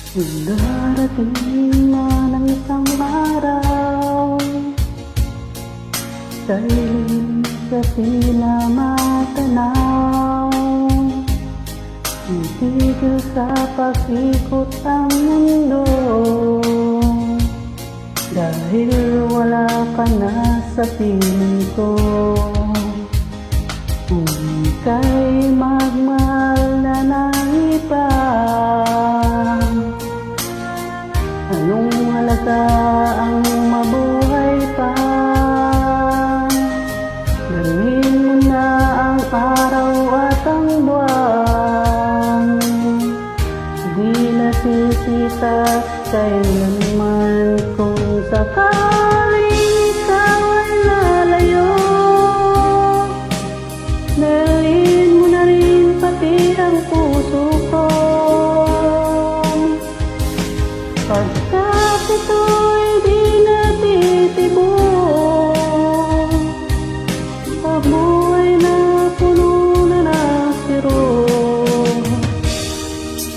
Darating man ang isang araw, sa'yo'y sa pinamatanaw, tigil sa pag-ikot ang mundo, dahil wala ka na sa piling ko. Kung ika'y magmahal na ng iba, anong halaga ang mabuhay pa? Dalhin mo na ang araw at ang buwan, di nasisikat kailanman. Kung sakaling ikaw ay lalayo, dalhin mo na rin pati ang puso ko. Pagkat ito'y di natitibok, ang buhay na puno na ng sirok,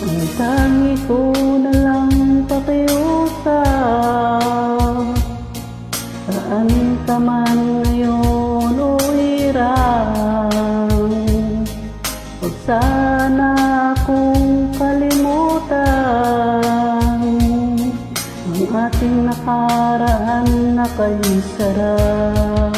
ang tangi ko na lang pakiusap. Saan ka man ngayon o hirang, huwag sana akong kalimutan ang ating nakaraan na kay sarap.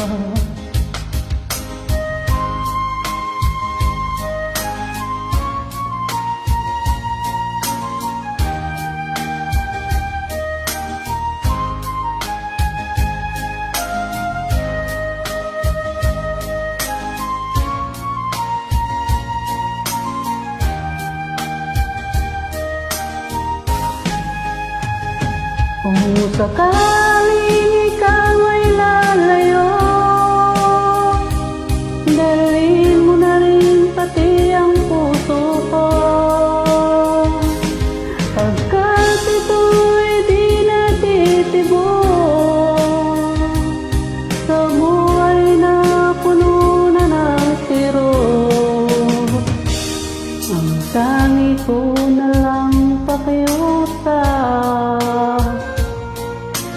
Kung sakaling ikaw ay lalayo, dalhin mo na rin pati ang puso ko. Pagkat ito'y di natitibok, sa buhay na puno na ng sirok, ang tangi ko na lang pakiusap.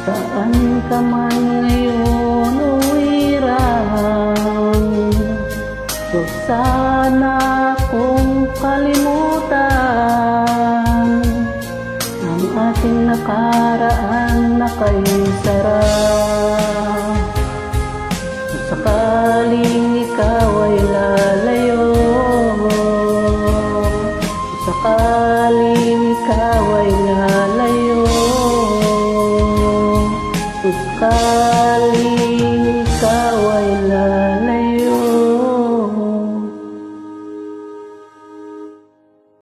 Saan ka man ngayon o hirang, huwag sana akong kalimutan ang ating nakaraan na kay sarap. Kung sakaling ikaw ay lalayo, kung sakaling ikaw ay lalayo,